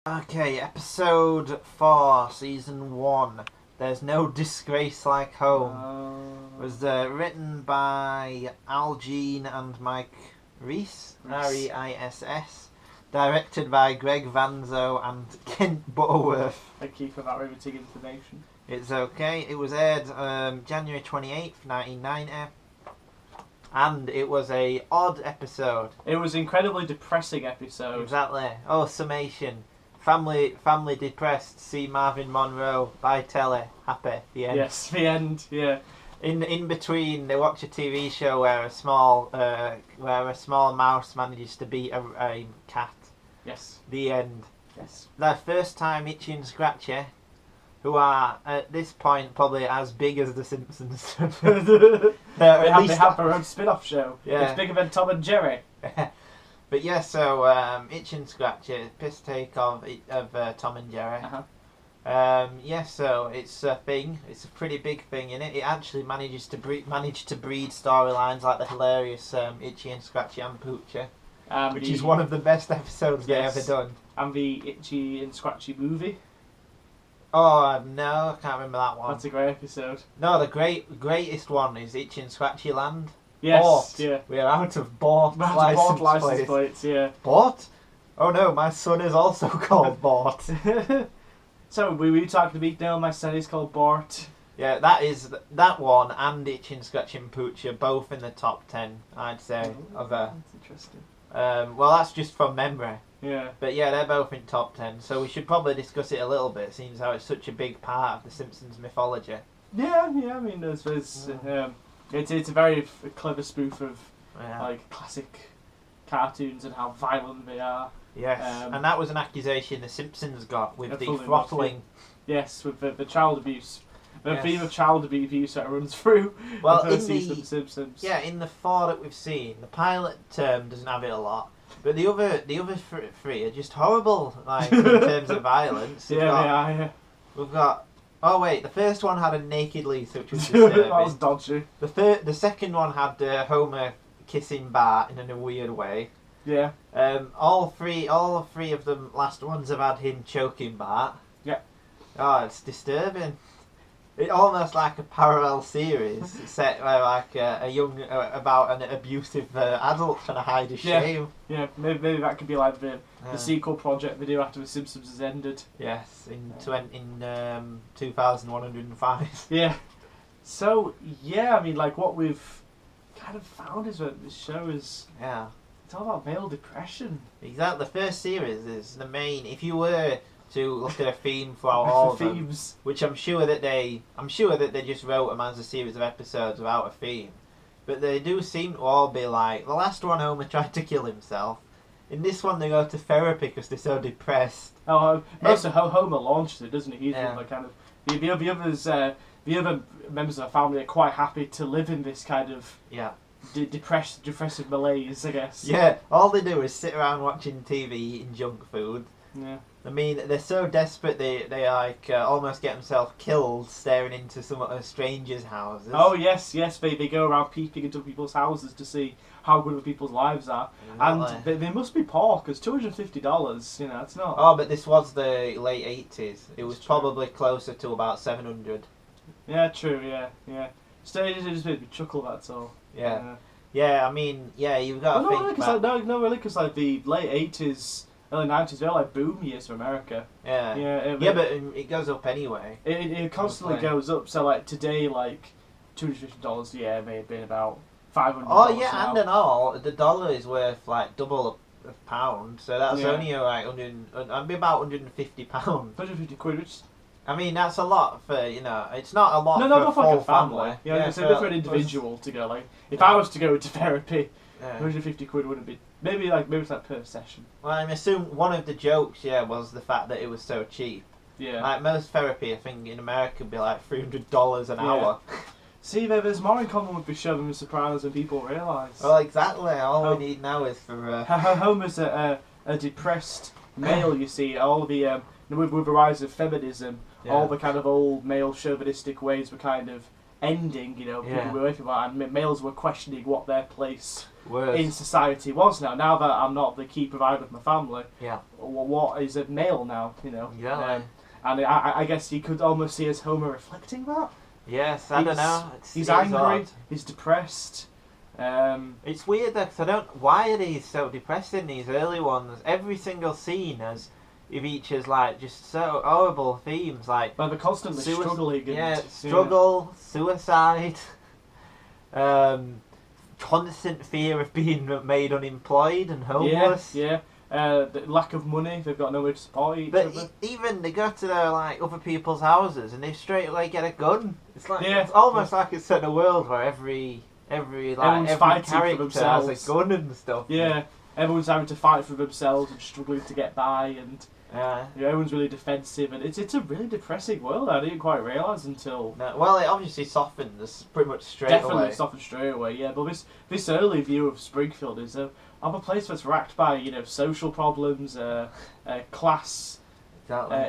Okay, episode 4, season 1. There's No Disgrace Like Home. It was written by Al Jean and Mike Reis, R-E-I-S-S. Directed by Greg Vanzo and Kent Butterworth. Thank you for that riveting information. It's okay. It was aired January 28th, 1990. And it was a odd episode. It was an incredibly depressing episode. Exactly. Oh, summation. Family depressed, see Marvin Monroe, buy telly, happy, the end. Yes, the end, yeah. In between, they watch a TV show where a small mouse manages to beat a cat. Yes. The end. Yes. Their first time Itchy and Scratchy, who are at this point probably as big as the Simpsons. They have their own spin-off show. Yeah. It's bigger than Tom and Jerry. But yeah, so Itchy and Scratchy, piss take of Tom and Jerry. Yeah, so it's a thing. It's a pretty big thing in it. It actually manages to breed storylines like the hilarious Itchy and Scratchy and Poocher, which is one of the best episodes they've ever done. And the Itchy and Scratchy movie. Oh no, I can't remember that one. That's a great episode. No, the greatest one is Itchy and Scratchy Land. Yes, Bought. yeah. We're out of bought license plates, yeah. Bought? Oh no, my son is also called Bought. So we talked to Meek now. My son is called Bort. Yeah, that one and Itchy and Scratchy and Pooch are both in the top 10, I'd say. That's interesting. Well, that's just from memory. Yeah. But yeah, they're both in top 10, so we should probably discuss it a little bit, seeing how it's such a big part of the Simpsons mythology. Yeah. I mean, it's a very clever spoof of like classic cartoons and how violent they are. Yes, and that was an accusation the Simpsons got with the throttling. Yes, with the child abuse. The theme of child abuse that runs through the first season of The Simpsons. Yeah, in the 4 that we've seen, the pilot doesn't have it a lot, but the other three are just horrible, like in terms of violence. Yeah. We've got. Oh wait, the first one had a naked Lisa, which was disturbing. That was dodgy. The second one had Homer kissing Bart in a weird way. Yeah. All three of the last ones have had him choking Bart. Yeah. Oh, it's disturbing. It's almost like a parallel series set where like a young about an abusive adult trying to hide his shame. Yeah, maybe that could be like the sequel project they do after The Simpsons has ended. Yes, in 2105. Yeah. So yeah, I mean, like what we've kind of found is that this show is it's all about male depression. Exactly. The first series is the main. If you were to look at a theme throughout all of them, which I'm sure that they just wrote them as a series of episodes without a theme, but they do seem to all be like the last one. Homer tried to kill himself. In this one, they go to therapy because they're so depressed. Oh, most of Homer launches it, doesn't he? He's one of the kind of the other members of the family are quite happy to live in this kind of depressive malaise, I guess. Yeah, all they do is sit around watching TV, eating junk food. Yeah. I mean, they're so desperate they like almost get themselves killed staring into some strangers' houses. Oh yes, they go around peeping into people's houses to see how good people's lives are, and they must be poor because $250, it's not. Oh, but this was the late 80s. It was probably closer to about 700. Yeah, true. Yeah. Still, it just made me chuckle. That's all. Yeah. I mean, you've got to think. No, really, because like the late 80s. Early 90s, they're like boom years for America. Yeah. But it goes up anyway. It constantly goes up. So like today, like $250, may have been about $500. Oh yeah, and all the dollar is worth like double a pound. So that's only like about £150. 150 quid, which. I mean, that's a lot for It's not a lot for not a full like a family. Yeah, it's for an individual to go. Like if I was to go to therapy, 150 quid wouldn't be. Maybe it's like per session. Well, I assume one of the jokes, was the fact that it was so cheap. Yeah. Like most therapy, I think in America would be like $300 an hour. See, there's more in common with the show than The Sopranos than people realise. Well, exactly. All we need now is for Homer's a depressed male. You see, all the with the rise of feminism, all the kind of old male chauvinistic ways were kind of ending. You know, people were away from that, and males were questioning what their place in society was now. Now that I'm not the key provider of my family, what is a male now? You know, and I guess you could almost see as Homer reflecting that. Yes, I don't know. He's angry. He's depressed. It's weird though, 'cause why are these so depressed in these early ones? Every single scene features like just so horrible themes, like they're constantly struggling. Struggle, suicide, constant fear of being made unemployed and homeless. The lack of money. They've got nowhere to support each other. Even they go to their other people's houses and they straight away get a gun. It's like it's almost like it's set in a world where every character for themselves has a gun and stuff. Yeah, everyone's having to fight for themselves and struggling to get by, and everyone's really defensive, and it's a really depressing world. I didn't quite realise until. No, well, it obviously softens pretty much straight away. Definitely softened straight away. Yeah, but this early view of Springfield is of a place that's racked by social problems, class.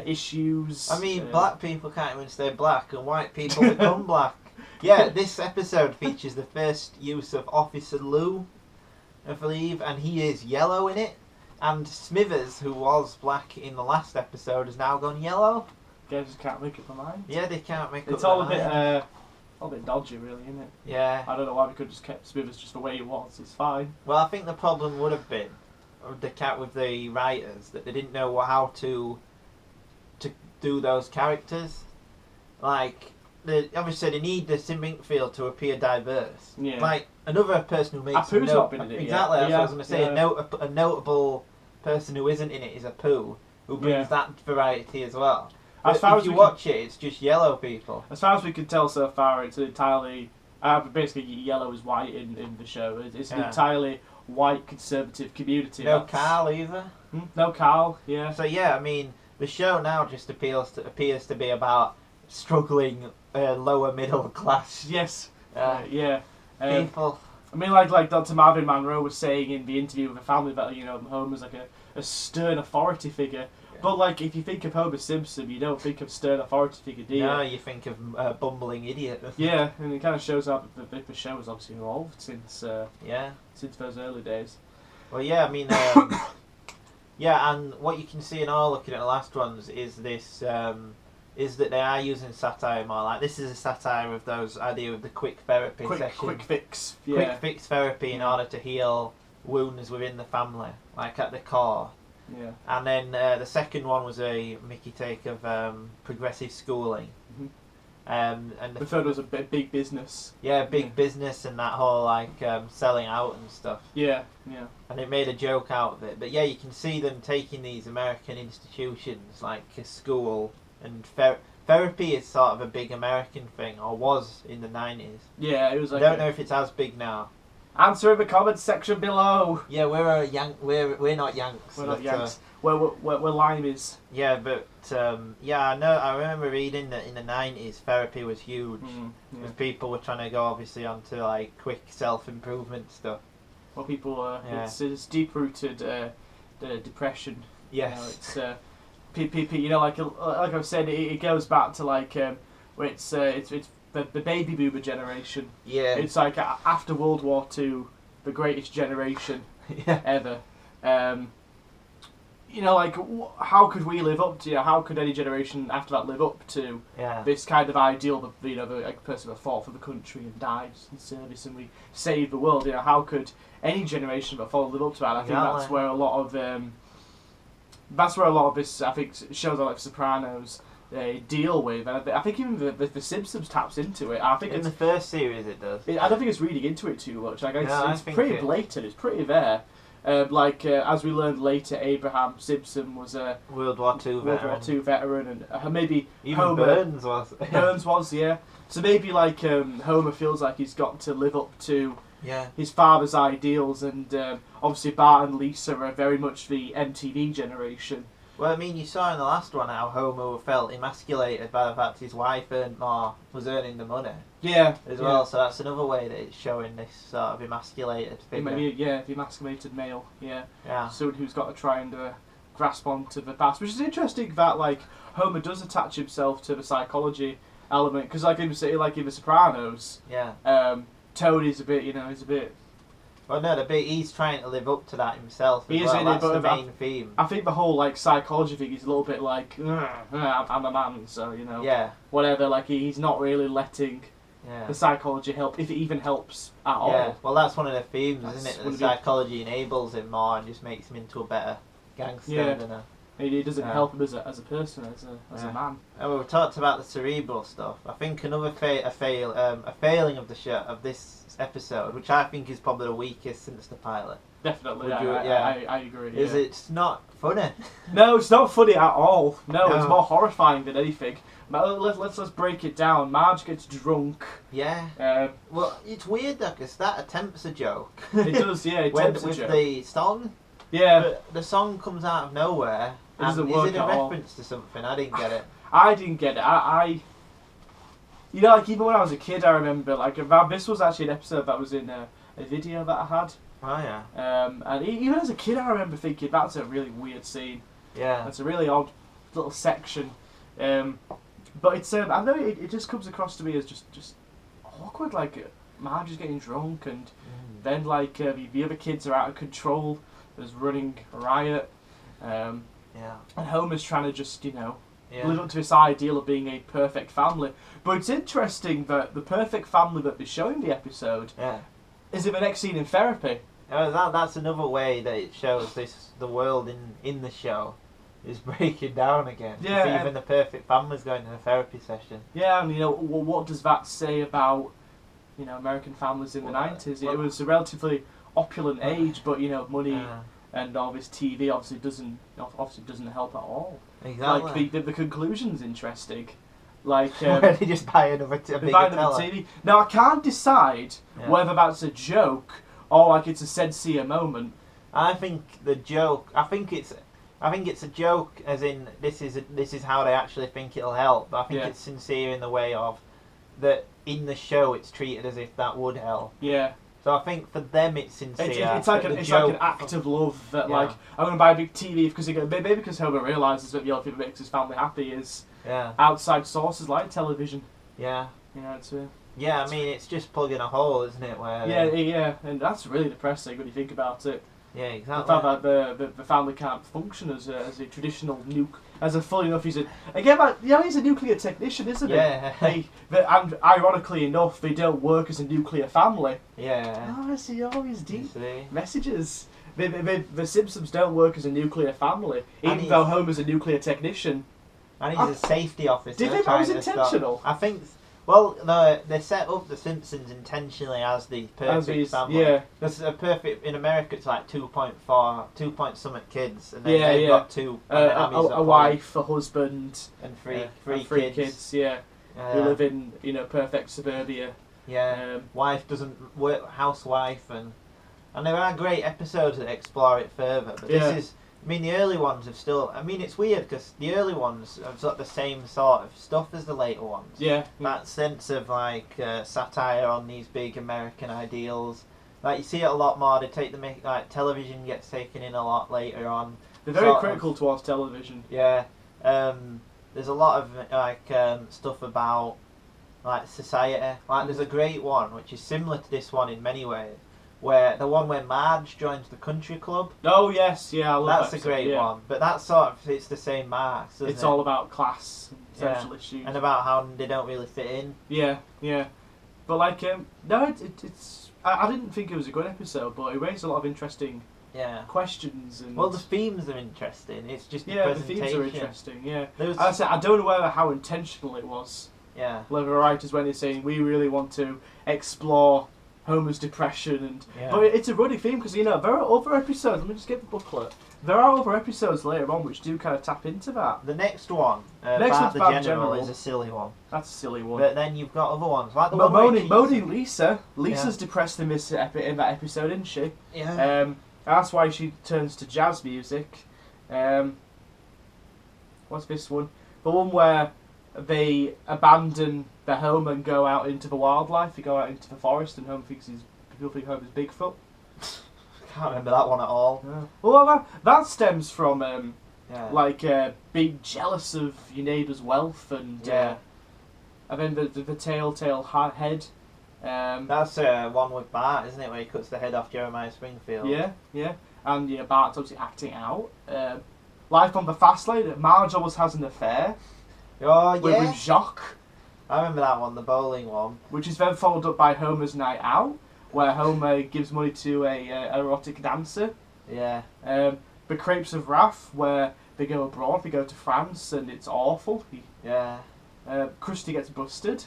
Issues. I mean, black people can't even stay black, and white people become black. Yeah, this episode features the first use of Officer Lou, I believe, and he is yellow in it. And Smithers, who was black in the last episode, has now gone yellow. Guys just can't make up their mind. Yeah, they can't make up It's their all mind. a bit dodgy, really, isn't it? Yeah. I don't know why we could just kept Smithers just the way he was. It's fine. Well, I think the problem would have been with the writers that they didn't know how to do those characters. Like, obviously they need the Springfield to appear diverse. Yeah. Like another person who makes Apu's not been in it exactly. Yet. That's what I was going to say. Yeah. A notable person who isn't in it is Apu, who brings that variety as well. As far as you watch it, it's just yellow people. As far as we can tell so far, it's entirely basically yellow is white in the show. It's an entirely white conservative community. No Carl either. No Carl. Yeah. So yeah, I mean, the show now just appears to be about struggling lower middle class. Yes. People. I mean, like Dr. Marvin Monroe was saying in the interview with the family that Homer's like a stern authority figure. Yeah. But like, if you think of Homer Simpson, you don't think of stern authority figure, do you? No, you think of bumbling idiot. Yeah, and it kind of shows how the show has obviously evolved since those early days. Well, yeah, I mean, and what you can see in all looking at the last ones is this. Is that they are using satire more. Like, this is a satire of those idea of the quick therapy session. Quick fix. Yeah. Quick fix therapy in order to heal wounds within the family, like at the core. Yeah. And then the second one was a Mickey take of progressive schooling. Mm-hmm. And the third was a big business. Yeah, business and that whole selling out and stuff. Yeah. And it made a joke out of it. But yeah, you can see them taking these American institutions like a school. And therapy is sort of a big American thing, or was in the 90s. Yeah, it was like. I don't know if it's as big now. Answer in the comments section below. Yeah, we're not Yanks. We're not Yanks. We're Limeys. Yeah, but I know. I remember reading that in the 90s, therapy was huge. Because people were trying to go obviously onto like quick self-improvement stuff. Well, people it's deep-rooted depression. Yes. Like I was saying, it goes back to where it's the baby boomer generation. Yeah. It's like after World War II, the greatest generation ever. How could we live up to? How could any generation after that live up to this kind of ideal? The person that fought for the country and died in service, and we saved the world. How could any generation that followed live up to that? I think that's where a lot of this, I think, shows like Sopranos deal with, and I think even the Simpsons taps into it. I think in the first series it does. I don't think it's reading into it too much. It's pretty blatant. It's pretty there. As we learned later, Abraham Simpson was a World War II veteran, and maybe even Homer, Burns was. Burns was, yeah. So maybe Homer feels like he's got to live up to his father's ideals, and obviously Bart and Lisa are very much the MTV generation. Well, I mean, you saw in the last one how Homer felt emasculated by the fact his wife was earning the money. Yeah. As well, so that's another way that it's showing this sort of emasculated figure. The emasculated male, Yeah. Someone who's got to try and grasp onto the past, which is interesting that Homer does attach himself to the psychology element, because like in The Sopranos, Tony's a bit, he's a bit. Well, no, he's trying to live up to that himself. That's the main theme. I think the whole like psychology thing is a little bit like, I'm a man, so whatever. Like he's not really letting the psychology help, if it even helps at all. Yeah, well, that's one of the themes, isn't it? That the psychology enables him more and just makes him into a better gangster than a. It doesn't help him as a person, as a man. And we've talked about the cerebral stuff. I think another failing of the show, of this episode, which I think is probably the weakest since the pilot. Definitely, I agree. Is it's not funny? No, it's not funny at all. No, it's more horrifying than anything. But let's break it down. Marge gets drunk. Yeah. Well, it's weird though, because that attempts a joke. It does, yeah. It attempts a joke. With the song. Yeah. But the song comes out of nowhere. It doesn't work is it a reference to something? I didn't get it. I didn't get it. Like even when I was a kid, I remember like this was actually an episode that was in a video that I had. Oh yeah. And even as a kid, I remember thinking that's a really weird scene. Yeah. That's a really odd little section. But it's I know it just comes across to me as just awkward. Like Marge is getting drunk, and then like the other kids are out of control. There's running a riot. And Homer's trying to just, live up to this ideal of being a perfect family. But it's interesting that the perfect family that they show in the episode is in the next scene in therapy. That's another way that it shows the world in the show is breaking down again. Yeah, even the perfect family's going to a therapy session. Yeah, and what does that say about American families in the 90s? It was a relatively opulent age, but money. And all this TV obviously doesn't help at all. Exactly. Like the conclusion's interesting. Like they just buy another TV. Now I can't decide whether that's a joke or like it's a sincere moment. I think the joke. I think it's a joke, as in this is how they actually think it'll help. But I think it's sincere in the way of that in the show it's treated as if that would help. Yeah. So I think for them it's sincere. It's like an act of love that like I'm going to buy a big TV because Homer realises that the only thing that makes his family happy is outside sources like television. Yeah. It's I mean it's just plugging a hole, isn't it? Where and that's really depressing when you think about it. Yeah, exactly. The fact that the family can't function as a traditional as a fully enough he's a nuclear technician, isn't it? Yeah. And ironically enough, they don't work as a nuclear family. Yeah. Oh, I see all these deep messages. The Simpsons don't work as a nuclear family, even though Homer's a nuclear technician. And he's a safety officer. Do you think that was intentional? I think. Well, no, they set up the Simpsons intentionally as the perfect family. Yeah. Because in America it's like 2 point something kids, and then they've got two. A wife, a husband, and three kids. Who live in perfect suburbia. Yeah. Wife doesn't work, housewife, and there are great episodes that explore it further. But this is. I mean, the early ones have still. I mean, it's weird because the early ones have got the same sort of stuff as the later ones. Yeah. That sense of like satire on these big American ideals. Like you see it a lot more. They take television gets taken in a lot later on. They're very critical towards television. Yeah. There's a lot of stuff about like society. Like there's a great one which is similar to this one in many ways. Where Marge joins the country club. Oh yes, I love that. That's a great one. But that's sort of it's the same marks. It's all about class and social issues, and about how they don't really fit in. Yeah. But like, no, it's. I didn't think it was a good episode, but it raised a lot of interesting questions. And well, the themes are interesting. It's just the presentation. The themes are interesting. Yeah. I don't know how intentional it was. Yeah. Whether the writers when they're saying we really want to explore Homer's depression but it's a running theme because there are other episodes. Let me just get the booklet. There are other episodes later on which do kind of tap into that. The next one, Bart the General, is a silly one. That's a silly one. But then you've got other ones like the one moaning Lisa. Lisa's depressed in that episode, isn't she? Yeah. That's why she turns to jazz music. What's this one? The one where they abandon the home and go out into the wildlife. They go out into the forest, and people think Homer's Bigfoot. Can't remember that one at all. Yeah. Well, that stems from being jealous of your neighbour's wealth and And then the telltale head. That's one with Bart, isn't it, where he cuts the head off Jeremiah Springfield? Yeah. And Bart's obviously acting out. Life on the Fast Lane, Marge almost has an affair. Oh, yeah. With Jacques. I remember that one, the bowling one. Which is then followed up by Homer's Night Out, where Homer gives money to a erotic dancer. Yeah. The Crepes of Wrath, where they go abroad, they go to France, and it's awful. Yeah. Krusty gets busted.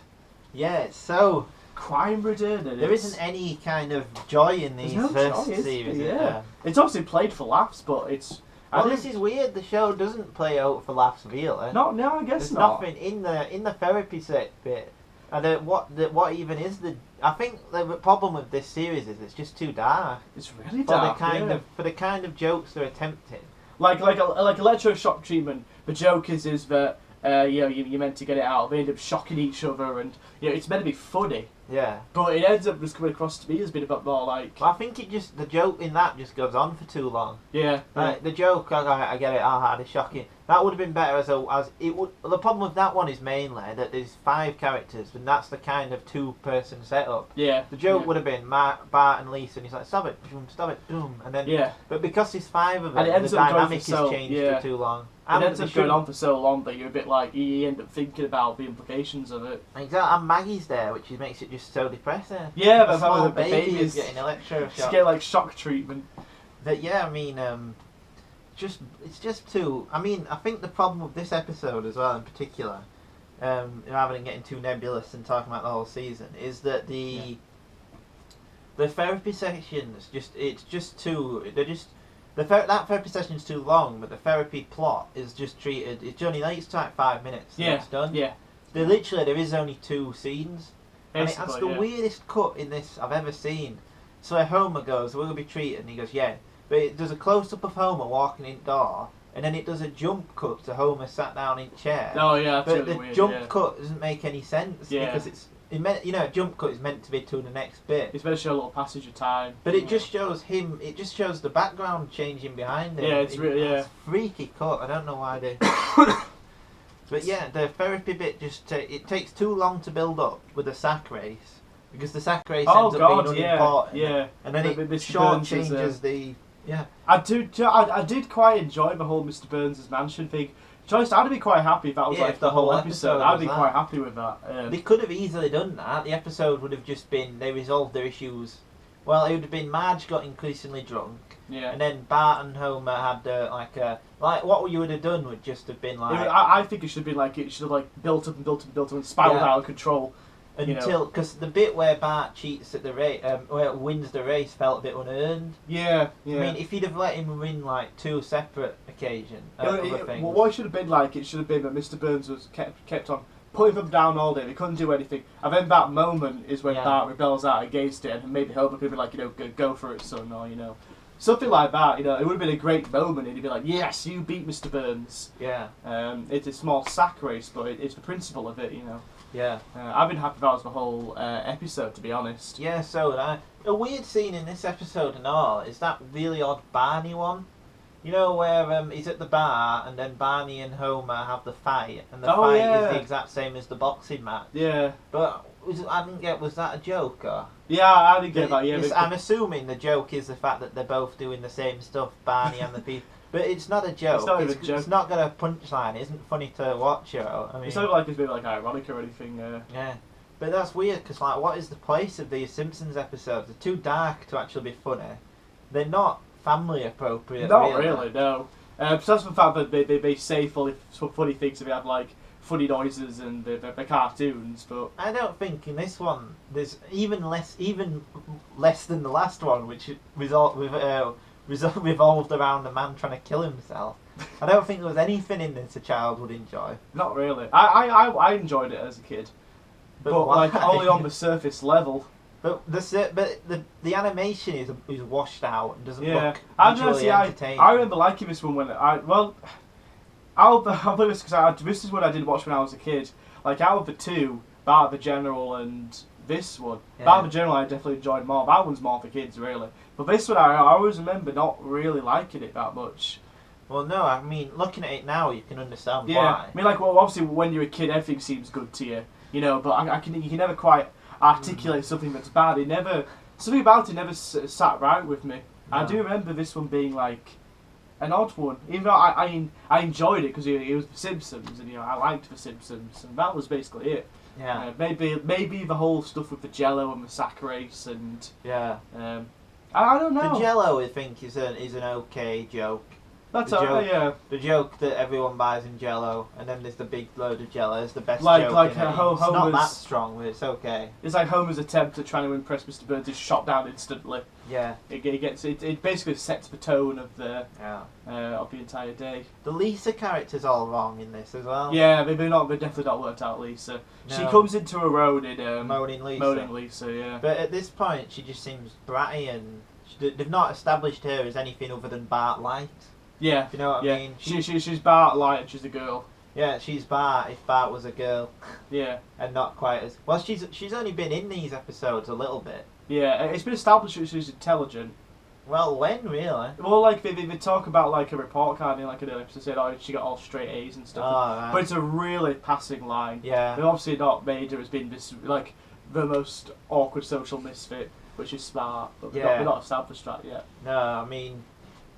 Yeah, it's so crime-ridden. There isn't any kind of joy in these first series. Yeah. It's obviously played for laughs, but it's... Well, this is weird. The show doesn't play out for laughs, really. No, I guess There's not. Nothing in the therapy set bit. And what even is the? I think the problem with this series is it's just too dark. It's really dark. For the kind of jokes they're attempting. Like electroshock treatment. The joke is that you're meant to get it out. They end up shocking each other, and it's meant to be funny. Yeah. But it ends up just coming across to me as being a bit more like... Well, I think the joke in that just goes on for too long. Yeah. Like, the joke, I get it, it's shocking. That would have been better as it would. The problem with that one is mainly that there's 5 characters, and that's the kind of 2-person setup. Yeah. The joke would have been Bart and Lisa, and he's like, stop it, boom, and then... Yeah. But because there's 5 of them, the dynamic has changed for too long. And it ends up going on for so long that you're a bit like, you end up thinking about the implications of it. Exactly, and Maggie's there, which makes it just so depressing. Yeah, the small baby is getting electroshock. Just get like shock treatment. But yeah, I mean, it's just too... I mean, I think the problem with this episode as well in particular, rather than getting too nebulous and talking about the whole season, is that the therapy sessions that therapy session is too long, but the therapy plot is just treated... It's only like 5 minutes and it's done. Yeah. There is only 2 scenes. And that's the weirdest cut in this I've ever seen. So Homer goes, we're going to be treated, and he goes, yeah. But it does a close-up of Homer walking in the door, and then it does a jump cut to Homer sat down in chair. Oh, yeah, that's but really the weird, jump cut doesn't make any sense, Yeah. because it's... a jump cut is meant to be to the next bit. It's meant to show a little passage of time. But it just shows him... It just shows the background changing behind him. Yeah, it's really... It's freaky cut. I don't know why they... But yeah, the therapy bit just... it takes too long to build up with the sack race. Because the sack race ends up being unimportant. Yeah. And then it short changes the... Yeah. I did quite enjoy the whole Mr. Burns' mansion thing. I'd be quite happy if that was like the whole episode. I'd be quite happy with that. They could have easily done that. The episode would have just been they resolved their issues. Well, it would have been Marge got increasingly drunk. Yeah. And then Bart and Homer had like what you would have done would just have been like. I think it should have been like it should have built up and spiraled out of control. Until, because the bit where Bart cheats at the race, where wins the race, felt a bit unearned. Yeah. I mean, if you'd have let him win like 2 separate occasions, what it should have been like, it should have been that Mr. Burns was kept on putting them down all day. They couldn't do anything, and then that moment is when Bart rebels out against it, and maybe Homer could be like, go for it, son, or something like that. It would have been a great moment, and he'd be like, yes, you beat Mr. Burns. Yeah. It's a small sack race, but it's the principle of it. Yeah. I've been happy that was the whole episode, to be honest. Yeah, so a weird scene in this episode and all is that really odd Barney one. Where he's at the bar and then Barney and Homer have the fight, and the fight is the exact same as the boxing match. Yeah. But I didn't get, was that a joke or? Yeah, I didn't get that. Yeah. I'm assuming the joke is the fact that they're both doing the same stuff, Barney and the people. But it's not a joke. It's not even a joke. It's not got a punchline. It isn't funny to watch it. I mean, it's not like it's maybe like ironic or anything. Yeah. But that's weird because what is the place of these Simpsons episodes? They're too dark to actually be funny. They're not family appropriate. Not really, no. Besides the fact that they say funny things, they have like funny noises and the cartoons, but I don't think in this one there's even less than the last one, which revolved around a man trying to kill himself. I don't think there was anything in this a child would enjoy. Not really. I enjoyed it as a kid, but like only on the surface level. But the animation is washed out and doesn't look visually entertaining. I remember liking this one when I'll play this because this is what I did watch when I was a kid. Like out of the 2, Bart the General and this one, Bart the General I definitely enjoyed more. That one's more for kids really. But this one I always remember not really liking it that much. Well, no, I mean, looking at it now, you can understand why. I mean, obviously, when you're a kid, everything seems good to you. you know. But you can never quite articulate something that's bad. Something about it never sat right with me. No. I do remember this one being like an odd one, even though I enjoyed it because it was The Simpsons, and I liked The Simpsons, and that was basically it. Yeah. Maybe the whole stuff with the Jello and the sack race and yeah. I don't know. The Jello, I think, is an okay joke. That's yeah. The joke that everyone buys in Jello, and then there's the big load of Jello. It's the best like joke. Like in it. Homer's, it's not that strong, but it's okay. It's like Homer's attempt at trying to impress Mr. Burns is shot down instantly. Yeah. It basically sets the tone of the entire day. The Lisa character's all wrong in this as well. Yeah, they're definitely not worked out. Lisa. No. She comes into her own in Moaning Lisa. Yeah. But at this point, she just seems bratty, and they've not established her as anything other than Bart Light. Yeah, you know what I mean. She's Bart Light, and she's a girl. Yeah, she's Bart if Bart was a girl. Yeah, and not quite as well. She's only been in these episodes a little bit. Yeah, it's been established that she's intelligent. Well, when really? Well, like they talk about like a report card in like an episode said, oh, she got all straight A's and stuff. Oh, right. But it's a really passing line. Yeah, they've obviously not made her as being this like the most awkward social misfit, but she's smart. But we're not established that yet. No, I mean.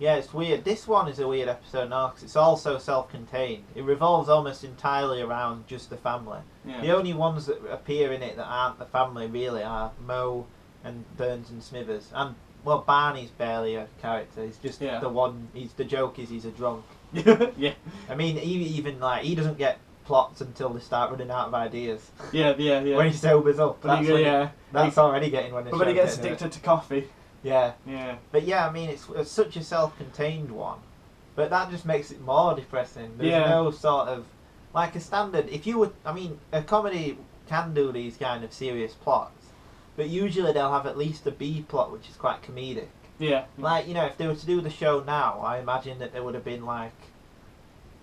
Yeah, it's weird. This one is a weird episode now because it's also self-contained. It revolves almost entirely around just the family. Yeah. The only ones that appear in it that aren't the family really are Moe and Burns and Smithers. And, well, Barney's barely a character. He's just the one... The joke is he's a drunk. Yeah. I mean, even like, he doesn't get plots until they start running out of ideas. Yeah. When he sobers up. That's already getting when he gets addicted to coffee. Yeah. Yeah. But yeah, I mean, it's such a self-contained one. But that just makes it more depressing. There's no sort of... Like a standard... If you would... I mean, a comedy can do these kind of serious plots. But usually they'll have at least a B plot, which is quite comedic. Yeah. Like, if they were to do the show now, I imagine that there would have been like...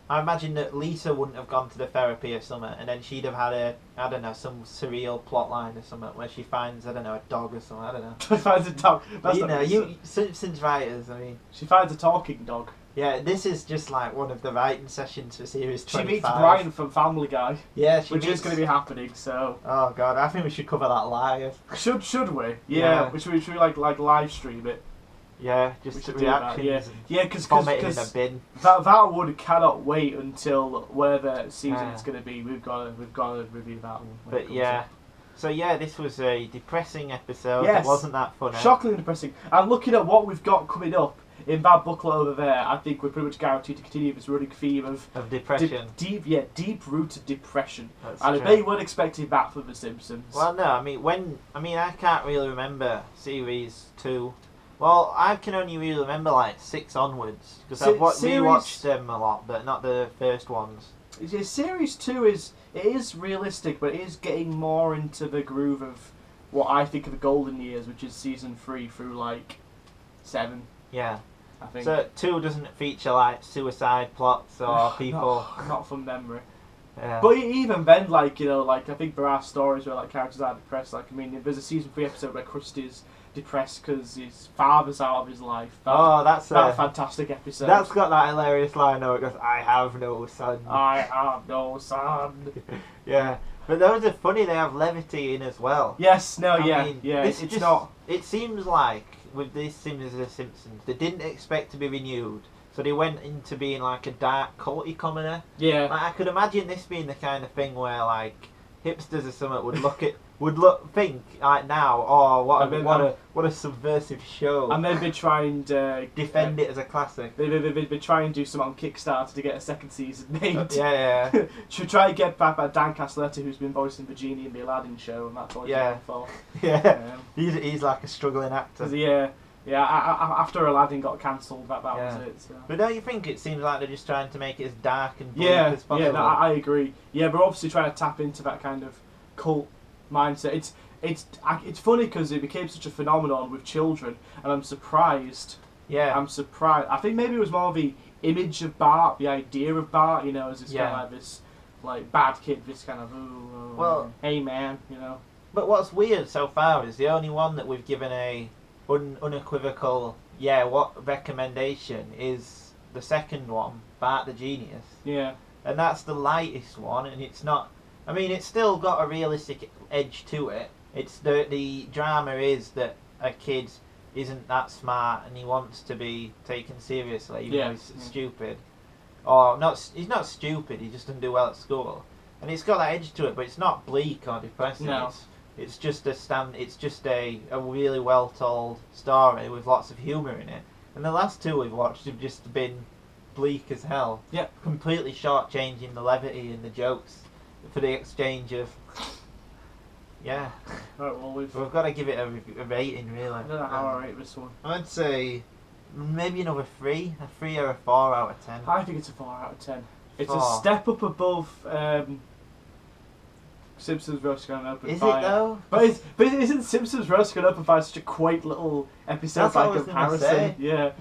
I imagine that Lisa wouldn't have gone to the therapy or something, and then she'd have had some surreal plot line or something where she finds, a dog or something, I don't know. She finds a dog. Simpsons writers, I mean. She finds a talking dog. Yeah, this is just like one of the writing sessions for series 25. She meets Brian from Family Guy. Yeah, which is going to be happening, so... Oh god, I think we should cover that live. Should we? Yeah. Should we like live stream it? Yeah, just reactions. Yeah, because in a bin. That one cannot wait until whatever season it's going to be. We've got to review that one. But yeah, so this was a depressing episode. Yes. It wasn't that funny. Shockingly depressing. And looking at what we've got coming up in Bad Booklet over there, I think we're pretty much guaranteed to continue this running theme of depression. Deep-rooted depression. That's and true. they weren't expecting that from The Simpsons. Well, no, I can't really remember series 2. Well, I can only really remember like 6 onwards because I've rewatched them a lot, but not the first ones. Series 2 is realistic, but it is getting more into the groove of what I think of the golden years, which is season 3 through like 7. Yeah, I think. So 2 doesn't feature like suicide plots or people. Not from memory. Yeah. But even then, I think there are stories where like characters are depressed. Like, I mean, there's a season 3 episode where Krusty's depressed because his father's out of his life. That's a fantastic episode. That's got that hilarious line where it goes, "I have no son." I have no son. Yeah, but those are funny. They have levity in as well. Yes. No. I mean, It's not. It seems like with these Simpsons, they didn't expect to be renewed, so they went into being like a dark, culty comedy. Yeah. Like, I could imagine this being the kind of thing where like hipsters or something would think like now, oh, what a subversive show, and then they try and defend it as a classic. They try and do something on Kickstarter to get a second season made. Yeah. Should try and get back Dan Castelletti, who's been voicing the genie in the Aladdin show, and that's all he's going for. Yeah, he's like a struggling actor. Yeah. After Aladdin got cancelled, that was it. So. But don't you think it seems like they're just trying to make it as dark and bleak as possible? Yeah, I agree. Yeah, we're obviously trying to tap into that kind of cult mindset. It's funny because it became such a phenomenon with children, and I'm surprised. Yeah, I'm surprised. I think maybe it was more the image of Bart, the idea of Bart, as this kind of like this like bad kid, this kind of hey man, But what's weird so far is the only one that we've given a unequivocal what recommendation is the second one, Bart the Genius. Yeah. And that's the lightest one, and it's not I mean, it's still got a realistic edge to it. It's the drama is that a kid isn't that smart and he wants to be taken seriously, even though he's stupid. Or not, he's not stupid, he just doesn't do well at school. And it's got that edge to it, but it's not bleak or depressing. No. It's just a really well told story with lots of humour in it. And the last two we've watched have just been bleak as hell. Yeah. Completely shortchanging the levity and the jokes for the exchange of. Yeah. Right, well, we've got to give it a rating, really. I don't know how I rate this one. I'd say maybe another 3. A 3 or a 4 out of 10. I think it's a 4 out of 10. It's 4. a step up above Simpsons Roasting on Open Is Fire. it though? But isn't Simpsons Roasting on Open Fire such a quaint little episode by comparison? Yeah.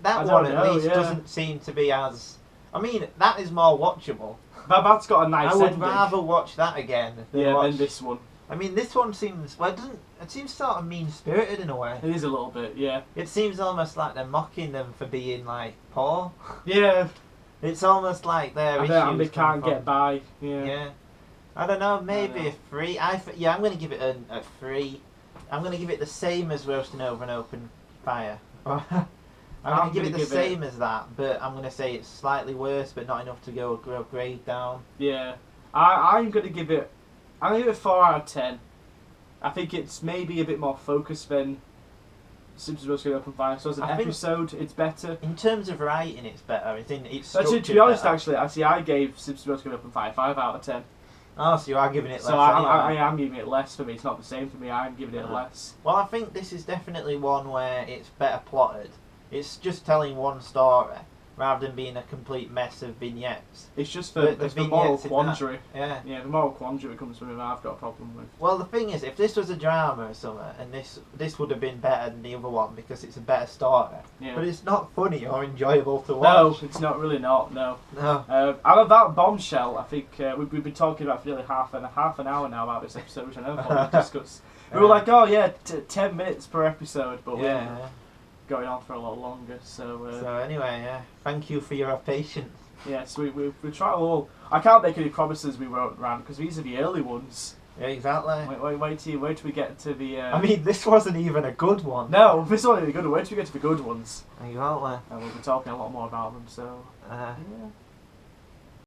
That one at least doesn't seem to be as. I mean, that is more watchable. But that's got a nice I would ending. rather watch that again than this one. I mean, this one seems. Well, it seems sort of mean spirited in a way. It is a little bit, yeah. It seems almost like they're mocking them for being like poor. Yeah. It's almost like their issues. And they can't get by. Yeah. Yeah. I don't know. Maybe a 3. I'm going to give it a 3. I'm going to give it the same as Roasting Over an Open Fire. I'm going to give it the same as that, but I'm going to say it's slightly worse, but not enough to go a grade down. Yeah. I'm going to give it. I'm going to give it 4 out of 10. I think it's maybe a bit more focused than Simpsons Roasting Open Fire. So as an episode, it's better. In terms of writing, it's better. To be honest, actually, I gave Simpsons Roasting Open Fire 5 out of 10. Oh, so you are giving it less. So I am giving it less for me. It's not the same for me. I'm giving it less. Well, I think this is definitely one where it's better plotted. It's just telling one story rather than being a complete mess of vignettes. It's just the moral quandary. Yeah, the moral quandary comes from it. I've got a problem with. Well, the thing is, if this was a drama or something, and this would have been better than the other one because it's a better story. Yeah. But it's not funny or enjoyable to watch. No, it's not really not. No. No. Out of that bombshell, I think we've been talking about for nearly half an hour now about this episode, which I never thought we'd discuss. We were like, 10 minutes per episode, but yeah. Going on for a lot longer. So anyway, thank you for your patience. Yes, we try all. I can't make any promises we won't run because these are the early ones. Yeah, exactly. Wait till we get to the. I mean, this wasn't even a good one. No, this wasn't even a good one. Wait till we get to the good ones. Exactly. And we'll be talking a lot more about them. So yeah.